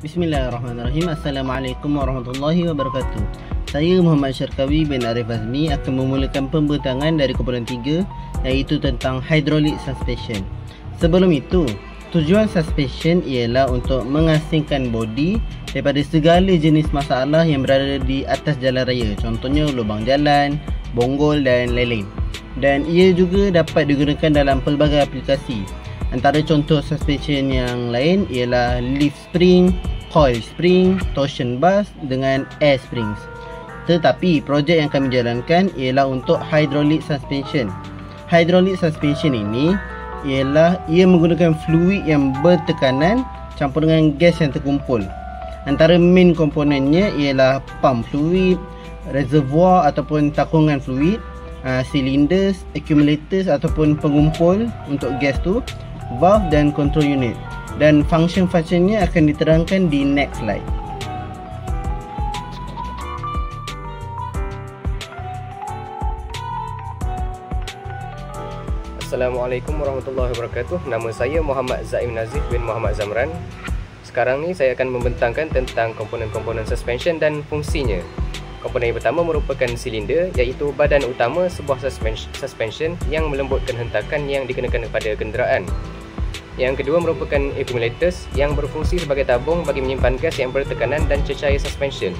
Bismillahirrahmanirrahim. Assalamualaikum warahmatullahi wabarakatuh. Saya Muhammad Syarkawi bin Arif Azmi akan memulakan pembentangan dari komponen 3, iaitu tentang hydraulic suspension. Sebelum itu, tujuan suspension ialah untuk mengasingkan bodi daripada segala jenis masalah yang berada di atas jalan raya. Contohnya lubang jalan, bonggol dan lain-lain. Dan ia juga dapat digunakan dalam pelbagai aplikasi. Antara contoh suspension yang lain ialah leaf spring, coil spring, torsion bus dengan air springs. Tetapi projek yang kami jalankan ialah untuk hydraulic suspension. Hydraulic suspension ini ialah ia menggunakan fluid yang bertekanan campur dengan gas yang terkumpul. Antara main komponennya ialah pump fluid, reservoir ataupun takungan fluid, cylinders, accumulators ataupun pengumpul untuk gas tu, valve dan control unit. Dan function-functionnya akan diterangkan di next slide. Assalamualaikum warahmatullahi wabarakatuh. Nama saya Muhammad Zaim Nazif bin Muhammad Zamran. Sekarang ni saya akan membentangkan tentang komponen-komponen suspension dan fungsinya. Komponen yang pertama merupakan silinder, iaitu badan utama sebuah suspension yang melembutkan hentakan yang dikenakan kepada kenderaan. Yang kedua merupakan accumulators yang berfungsi sebagai tabung bagi menyimpan gas yang bertekanan dan cecair suspension.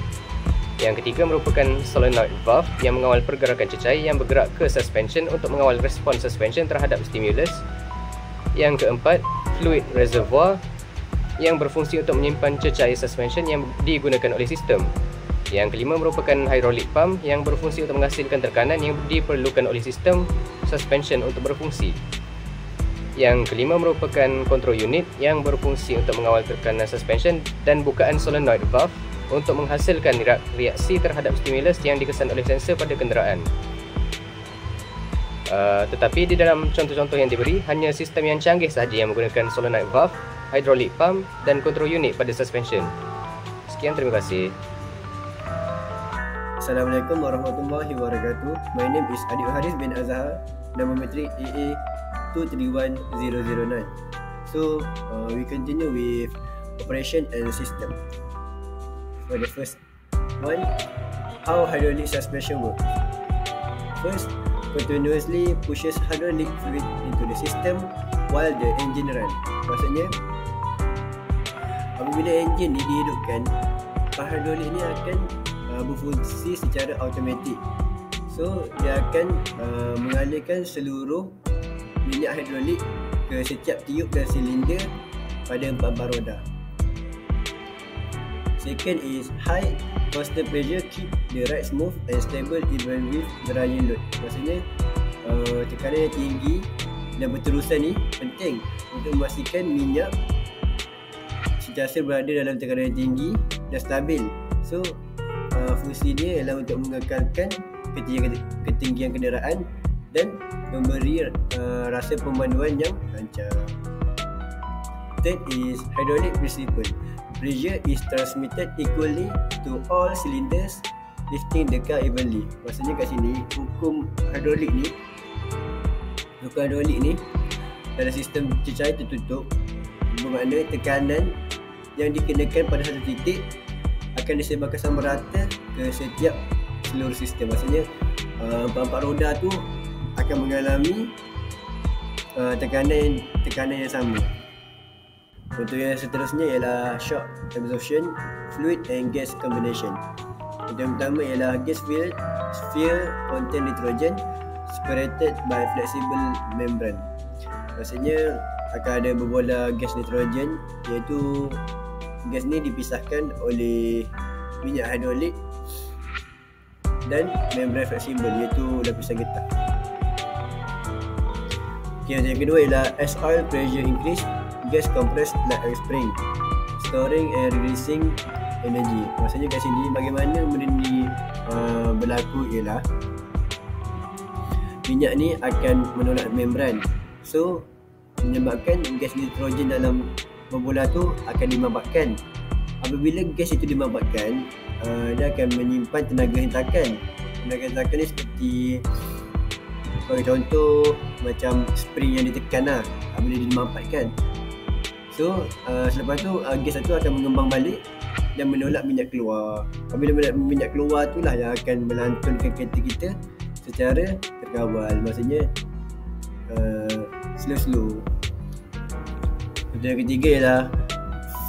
Yang ketiga merupakan solenoid valve yang mengawal pergerakan cecair yang bergerak ke suspension untuk mengawal respon suspension terhadap stimulus. Yang keempat, fluid reservoir yang berfungsi untuk menyimpan cecair suspension yang digunakan oleh sistem. Yang kelima merupakan hydraulic pump yang berfungsi untuk menghasilkan tekanan yang diperlukan oleh sistem suspension untuk berfungsi. Yang kelima merupakan control unit yang berfungsi untuk mengawal tekanan suspension dan bukaan solenoid valve untuk menghasilkan reaksi terhadap stimulus yang dikesan oleh sensor pada kenderaan. Tetapi di dalam contoh-contoh yang diberi, hanya sistem yang canggih sahaja yang menggunakan solenoid valve, hydraulic pump dan control unit pada suspension. Sekian, terima kasih. Assalamualaikum warahmatullahi wabarakatuh. My name is Adik Haris bin Azhar, nama matrik AA 231009. So we continue with operation and system. For the first one, how hydraulic suspension works. First, continuously pushes hydraulic fluid into the system while the engine run. Maksudnya, apabila engine ni dihidupkan, hydraulic ni akan berfungsi secara automatik. So dia akan mengalirkan seluruh minyak hidrolik ke setiap tiub dan silinder pada empat-empat roda. Second is high constant pressure keep the ride smooth and stable even with varying load. Maksudnya tekanan yang tinggi dan berterusan ni penting untuk memastikan minyak sentiasa berada dalam tekanan yang tinggi dan stabil. So fungsi dia ialah untuk mengekalkan ketinggian kenderaan dan memberi rasa pemanduan yang lancar. Third is hydraulic principle. Pressure is transmitted equally to all cylinders, lifting the car evenly. Maksudnya kat sini, hukum hydraulik ni dalam sistem cecair tertutup, bermakna tekanan yang dikenakan pada satu titik akan disebarkan sama rata ke setiap seluruh sistem. Maksudnya empat-empat roda tu akan mengalami tekanan yang sama. Contoh yang seterusnya ialah shock absorption, fluid and gas combination. Contoh yang pertama ialah gas sphere contain nitrogen separated by flexible membrane. Maksudnya akan ada berbola gas nitrogen, iaitu gas ni dipisahkan oleh minyak hidrolik dan membran fleksibel, iaitu lapisan getah. Yang kedua ialah as oil pressure increase, gas compress like a spring, storing and releasing energy. Maksudnya kat sini bagaimana benda ni berlaku ialah minyak ni akan menolak membran. So menyebabkan gas nitrogen dalam bola tu akan dimabakkan. Apabila gas itu dimabakkan, dia akan menyimpan tenaga hentakan. Tenaga hentakan ni seperti bagi contoh macam spring yang ditekan lah, bila dia dimambatkan. So selepas tu gas tu akan mengembang balik dan menolak minyak keluar. Apabila minyak keluar tu lah yang akan melantunkan kereta kita secara terkawal. Maksudnya slow. Yang ketiga ialah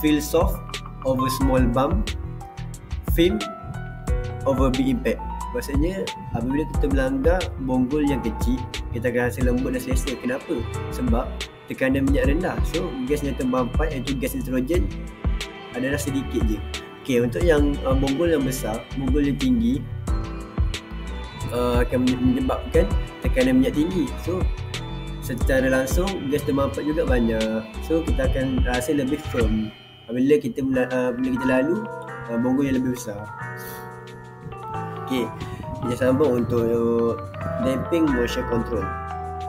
feel soft over small bump, firm over big impact. Maksudnya apabila kita melanggar bonggol yang kecil, kita akan rasa lembut dan selesa. Kenapa? Sebab tekanan minyak rendah. So gas yang terbampai, iaitu gas nitrogen, adalah sedikit je. Okay, untuk yang bonggol yang besar, bonggol yang tinggi, akan menyebabkan tekanan minyak tinggi. So secara langsung gas terbampai juga banyak. So kita akan rasa lebih firm bila kita lalu bonggol yang lebih besar. Okay, kita sambung untuk damping motion control.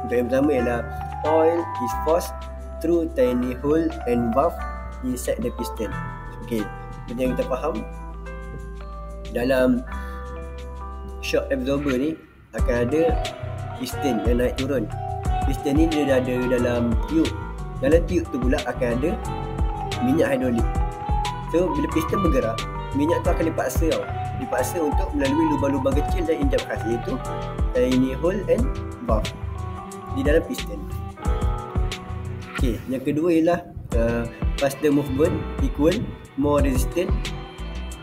Untuk yang pertama ialah oil is forced through tiny hole and valve inside the piston. Okay, seperti yang kita faham, dalam shock absorber ni akan ada piston yang naik turun. Piston ni dia ada dalam tube. Dalam tube tu pula akan ada minyak hidrolik. So bila piston bergerak, minyak tu akan dipaksa untuk melalui lubang-lubang kecil dan injap khas, iaitu tiny hole and valve di dalam piston. Okay, yang kedua ialah faster movement equal more resistant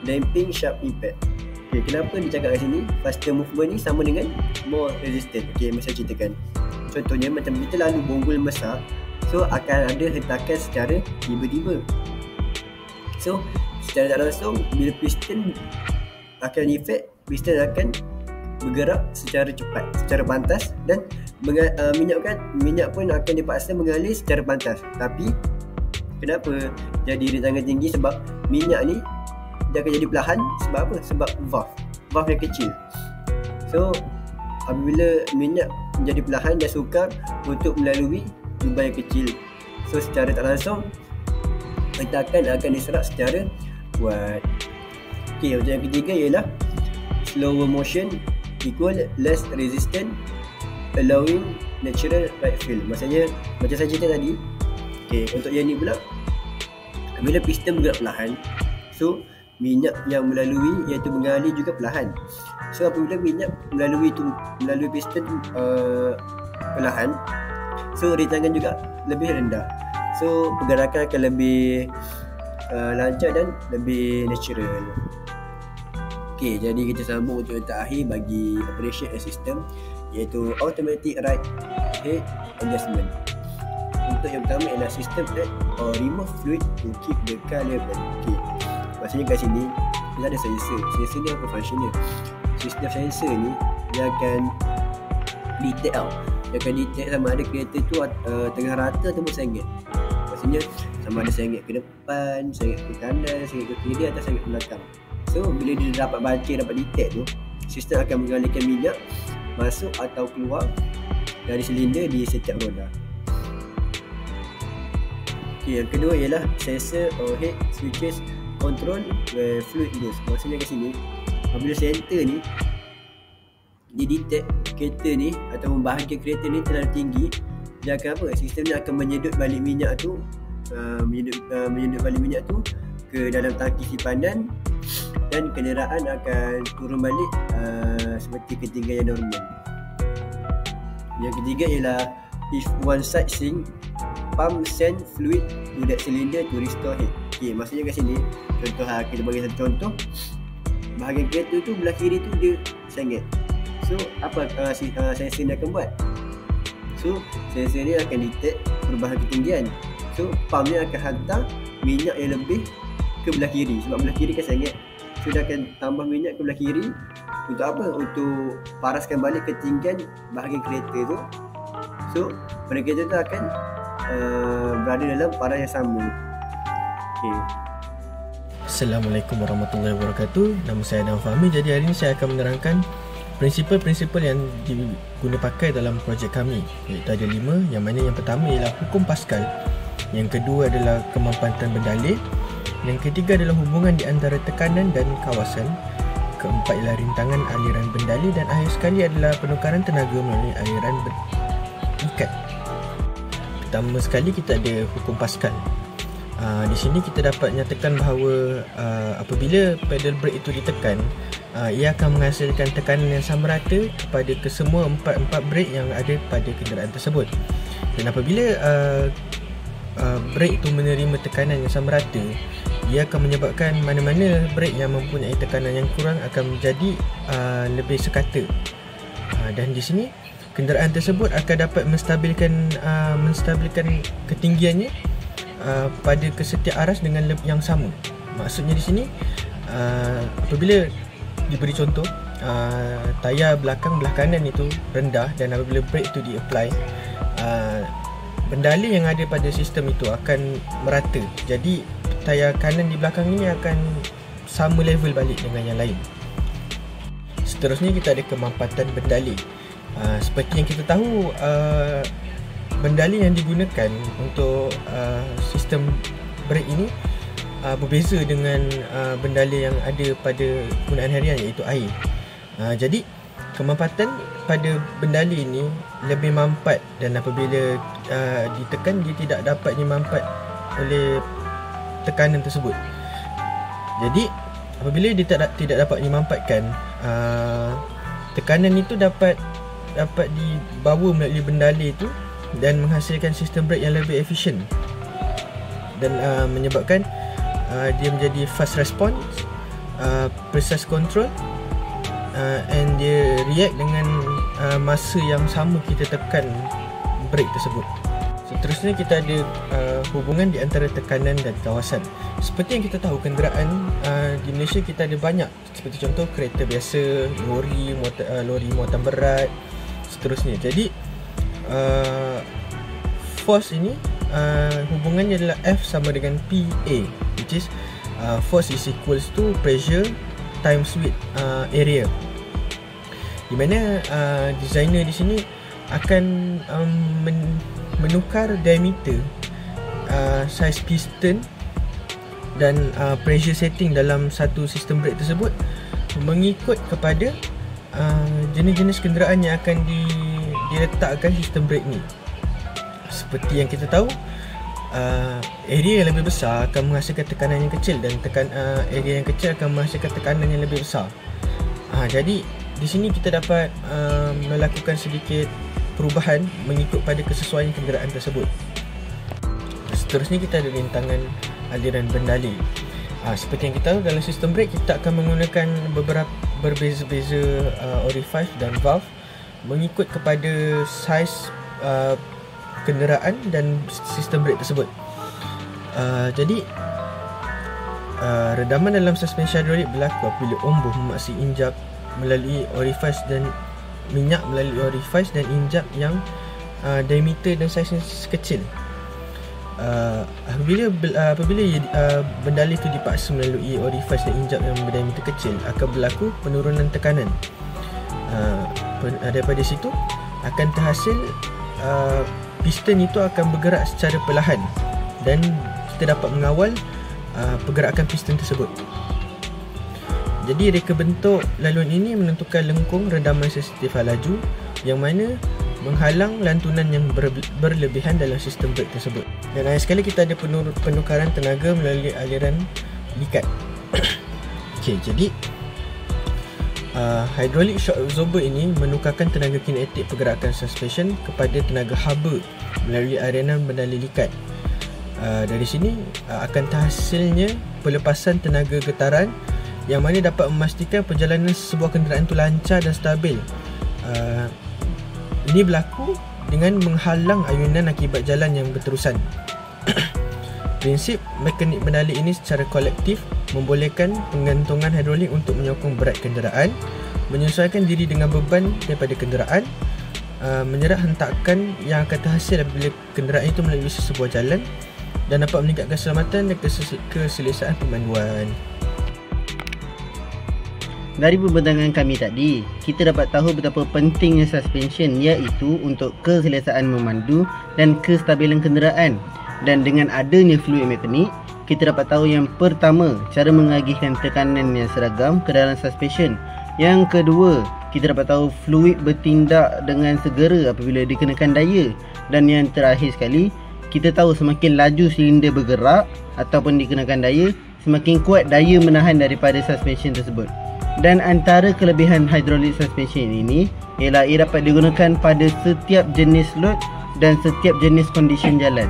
damping sharp impact. Okay, kenapa dicakap kat sini faster movement ni sama dengan more resistant? Okay, saya ceritakan. Contohnya macam kita lalu bonggol besar, so akan ada hentakan secara tiba-tiba. So secara tak langsung, bila piston akan efek, piston akan bergerak secara cepat, secara pantas, dan minyak pun akan dipaksa mengalir secara pantas. Tapi kenapa jadi rintangan tinggi? Sebab minyak ni dia akan jadi perlahan. Sebab apa? Sebab valve yang kecil. So apabila minyak menjadi perlahan, dia sukar untuk melalui lubang yang kecil. So secara tak langsung hentakan akan diserap secara kuat. Okay, untuk yang ketiga ialah slower motion equal less resistant allowing natural right feel. Maksudnya macam saya cerita tadi. Okay, untuk yang ni pula, bila piston bergerak perlahan, so minyak yang melalui, iaitu mengalir juga perlahan. So apabila minyak melalui piston perlahan, so rintangan juga lebih rendah. So pergerakan akan lebih lancar dan lebih natural. Okay, jadi kita sambung untuk yang terakhir bagi operation system, iaitu automatic right head adjustment. Untuk yang pertama ialah system add or remove fluid to keep the car level. Okay, maksudnya kat sini kita ada sensor. Sensor ni apa function dia? Sistem sensor ni dia akan detect Dia akan detect sama ada kereta tu tengah rata ataupun sengit. Maksudnya sama ada sengit ke depan, sengit ke kanan, sengit ke kiri atau sengit ke belakang. So bila dia dapat baca, dapat detect tu, sistem akan mengalirkan minyak masuk atau keluar dari silinder di setiap roda. Okay, yang kedua ialah sensor or head switches control where fluid goes. Maksudnya kat sini, apabila sensor ni dia detect kereta ni atau bahagian kereta ni terlalu tinggi, dia akan apa? Sistem ni akan menyedut balik minyak tu, menyedut balik minyak tu ke dalam tangki simpanan, dan kenderaan akan turun balik seperti ketinggian yang normal. Yang ketiga ialah if one side sink, pump send fluid to that cylinder to restore head. Okay, maksudnya kat sini contoh, kita bagi satu contoh. Bahagian kereta tu belah kiri tu dia sengit. So apa sensor ni akan buat? So sensor ni akan detect perubahan ketinggian. So pump ni akan hantar minyak yang lebih ke belah kiri, sebab belah kiri kan sengit. So dia akan tambah minyak ke belah kiri. Untuk apa? Untuk paraskan balik ketinggian bahagian kereta tu. So pada kereta tu akan berada dalam paras yang sama. Okay. Assalamualaikum warahmatullahi wabarakatuh. Nama saya Adam Fahmi. Jadi hari ini saya akan menerangkan prinsipal-prinsipal yang diguna pakai dalam projek kami, iaitu ada 5. Yang mana yang pertama ialah hukum Pascal, yang kedua adalah kemampatan berdalih, yang ketiga adalah hubungan di antara tekanan dan kawasan, keempat ialah rintangan aliran bendali, dan akhir sekali adalah penukaran tenaga melalui aliran ikat. Pertama sekali kita ada hukum Pascal. Di sini kita dapat nyatakan bahawa apabila pedal brake itu ditekan, ia akan menghasilkan tekanan yang sama rata kepada kesemua empat brake yang ada pada kenderaan tersebut. Dan apabila brake itu menerima tekanan yang sama rata, ia akan menyebabkan mana-mana brake yang mempunyai tekanan yang kurang akan menjadi lebih sekata. Dan di sini kenderaan tersebut akan dapat menstabilkan ketinggiannya pada kesetiap aras dengan yang sama. Maksudnya di sini apabila diberi contoh, tayar belakang belah kanan itu rendah, dan apabila brake itu di-apply, bendali yang ada pada sistem itu akan merata. Jadi tayar kanan di belakang ini akan sama level balik dengan yang lain. Seterusnya kita ada kemampatan bendali. Seperti yang kita tahu, bendali yang digunakan untuk sistem brake ini berbeza dengan bendali yang ada pada penggunaan harian, iaitu air. Jadi kemampatan pada bendali ini lebih mampat, dan apabila ditekan dia tidak dapat dimampat oleh tekanan tersebut. Jadi apabila dia tidak dapat dimampatkan, tekanan itu dapat dibawa melalui bendali itu dan menghasilkan sistem brake yang lebih efisien, dan menyebabkan dia menjadi fast response, precise control, and dia react dengan masa yang sama kita tekan brake tersebut. Seterusnya kita ada hubungan di antara tekanan dan kawasan. Seperti yang kita tahu, kenderaan di Malaysia kita ada banyak, seperti contoh kereta biasa, lori muatan berat, seterusnya. Jadi force ini hubungannya adalah F sama dengan PA, which is force is equals to pressure times width area, di mana designer di sini akan menukar diameter, size piston dan pressure setting dalam satu sistem brake tersebut mengikut kepada jenis-jenis kenderaan yang akan diletakkan sistem brake ni. Seperti yang kita tahu, area yang lebih besar akan menghasilkan tekanan yang kecil, dan area yang kecil akan menghasilkan tekanan yang lebih besar. Jadi di sini kita dapat melakukan sedikit perubahan mengikut pada kesesuaian kenderaan tersebut. Seterusnya kita ada rintangan aliran bendali. Seperti yang kita tahu, dalam sistem brake kita akan menggunakan berbeza-beza orifice dan valve mengikut kepada saiz kenderaan dan sistem brake tersebut. Jadi redaman dalam suspensi hidrolik berlaku apabila ombuh memaksa injap melalui orifice dan minyak melalui orifice dan injap yang diameter dan saiznya kecil. Apabila bendali itu dipaksa melalui orifice dan injap yang berdiameter kecil, akan berlaku penurunan tekanan. Daripada situ akan terhasil piston itu akan bergerak secara perlahan, dan kita dapat mengawal pergerakan piston tersebut. Jadi reka bentuk laluan ini menentukan lengkung redaman sensitif hal laju, yang mana menghalang lantunan yang berlebihan dalam sistem brake tersebut. Dan akhir sekali kita ada penukaran tenaga melalui aliran likat. Okey, jadi hydraulic shock absorber ini menukarkan tenaga kinetik pergerakan suspension kepada tenaga haba melalui arianan bendali likat. Dari sini akan terhasilnya pelepasan tenaga getaran yang mana dapat memastikan perjalanan sebuah kenderaan itu lancar dan stabil. Ini berlaku dengan menghalang ayunan akibat jalan yang berterusan. Prinsip mekanik bendali ini secara kolektif membolehkan penggantungan hidrolik untuk menyokong berat kenderaan, menyesuaikan diri dengan beban daripada kenderaan, menyerap hentakan yang akan terhasil apabila kenderaan itu melalui sebuah jalan, dan dapat meningkatkan keselamatan dan keselesaan pemanduan. Dari perbincangan kami tadi, kita dapat tahu betapa pentingnya suspension, iaitu untuk keselesaan memandu dan kestabilan kenderaan. Dan dengan adanya fluid mekanik, kita dapat tahu yang pertama, cara mengagihkan tekanan yang seragam ke dalam suspension. Yang kedua, kita dapat tahu fluid bertindak dengan segera apabila dikenakan daya. Dan yang terakhir sekali, kita tahu semakin laju silinder bergerak ataupun dikenakan daya, semakin kuat daya menahan daripada suspension tersebut. Dan antara kelebihan hydraulic suspension ini ialah ia dapat digunakan pada setiap jenis load dan setiap jenis kondisi jalan.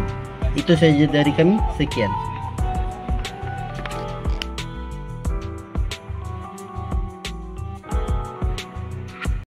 Itu sahaja dari kami. Sekian.